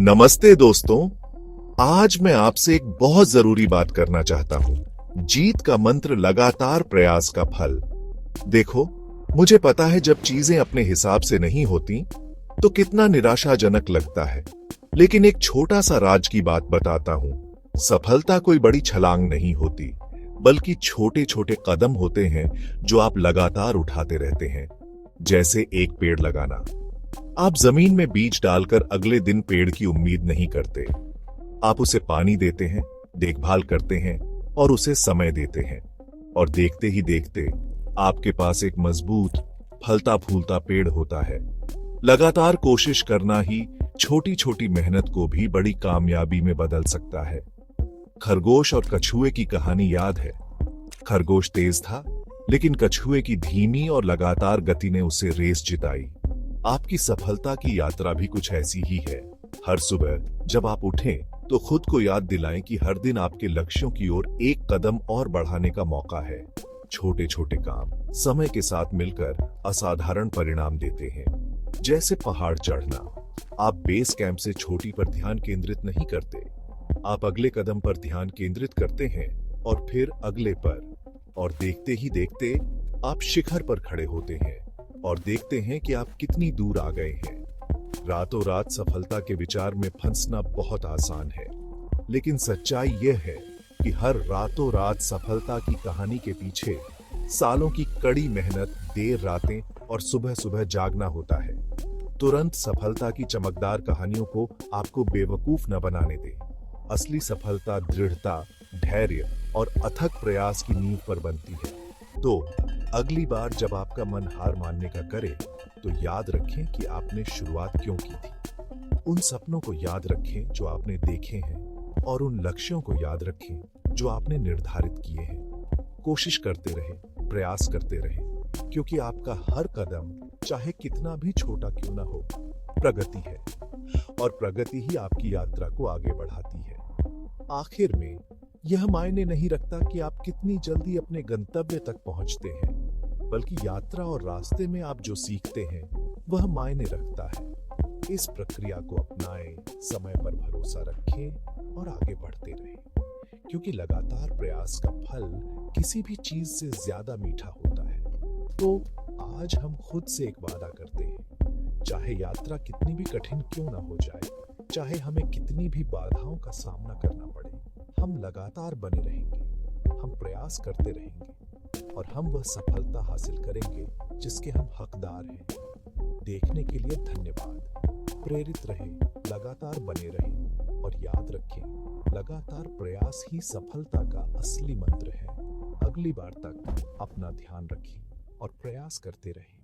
नमस्ते दोस्तों। आज मैं आपसे एक बहुत जरूरी बात करना चाहता हूं। जीत का मंत्र लगातार प्रयास का फल। देखो, मुझे पता है जब चीजें अपने हिसाब से नहीं होती तो कितना निराशाजनक लगता है, लेकिन एक छोटा सा राज की बात बताता हूं। सफलता कोई बड़ी छलांग नहीं होती, बल्कि छोटे छोटे कदम होते हैं जो आप लगातार उठाते रहते हैं। जैसे एक पेड़ लगाना। आप जमीन में बीज डालकर अगले दिन पेड़ की उम्मीद नहीं करते। आप उसे पानी देते हैं, देखभाल करते हैं और उसे समय देते हैं, और देखते ही देखते आपके पास एक मजबूत फलता फूलता पेड़ होता है। लगातार कोशिश करना ही छोटी छोटी मेहनत को भी बड़ी कामयाबी में बदल सकता है। खरगोश और कछुए की कहानी याद है। खरगोश तेज था, लेकिन कछुए की धीमी और लगातार गति ने उसे रेस जिताई। आपकी सफलता की यात्रा भी कुछ ऐसी ही है। हर सुबह जब आप उठें तो खुद को याद दिलाएं कि हर दिन आपके लक्ष्यों की ओर एक कदम और बढ़ाने का मौका है। छोटे छोटे काम समय के साथ मिलकर असाधारण परिणाम देते हैं। जैसे पहाड़ चढ़ना। आप बेस कैंप से छोटी पर ध्यान केंद्रित नहीं करते। आप अगले कदम पर ध्यान केंद्रित करते हैं और फिर अगले पर, और देखते ही देखते आप शिखर पर खड़े होते हैं और देखते हैं कि आप कितनी दूर आ गए हैं। रातों रात सफलता के विचार में फंसना बहुत आसान है, लेकिन सच्चाई यह है कि हर रातों रात सफलता की कहानी के पीछे सालों की कड़ी मेहनत, देर रातें और सुबह सुबह जागना होता है। तुरंत सफलता की चमकदार कहानियों को आपको बेवकूफ न बनाने दें। असली सफलता दृढ़ता, धैर्य और अथक प्रयास की नींव पर बनती है। तो अगली बार जब आपका मन हार मानने का करे, तो याद रखें कि आपने शुरुआत क्यों की थी। उन सपनों को याद रखें जो आपने देखे हैं, और उन लक्ष्यों को याद रखें जो आपने निर्धारित किए हैं। कोशिश करते रहें, प्रयास करते रहें, क्योंकि आपका हर कदम, चाहे कितना भी छोटा क्यों ना हो, प्रगति है, और प्रगति ही आपकी यात्रा को आगे बढ़ाती है। आखिर में यह मायने नहीं रखता कि आप कितनी जल्दी अपने गंतव्य तक पहुंचते हैं, बल्कि यात्रा और रास्ते में आप जो सीखते हैं वह मायने रखता है। इस प्रक्रिया को अपनाएं, समय पर भरोसा रखें और आगे बढ़ते रहें, क्योंकि लगातार प्रयास का फल किसी भी चीज से ज्यादा मीठा होता है। तो आज हम खुद से एक वादा करते हैं, चाहे यात्रा कितनी भी कठिन क्यों ना हो जाए, चाहे हमें कितनी भी बाधाओं का सामना करना पड़े, हम लगातार बने रहेंगे, हम प्रयास करते रहेंगे, और हम वह सफलता हासिल करेंगे जिसके हम हकदार हैं। देखने के लिए धन्यवाद। प्रेरित रहें, लगातार बने रहें, और याद रखें, लगातार प्रयास ही सफलता का असली मंत्र है। अगली बार तक अपना ध्यान रखें और प्रयास करते रहें।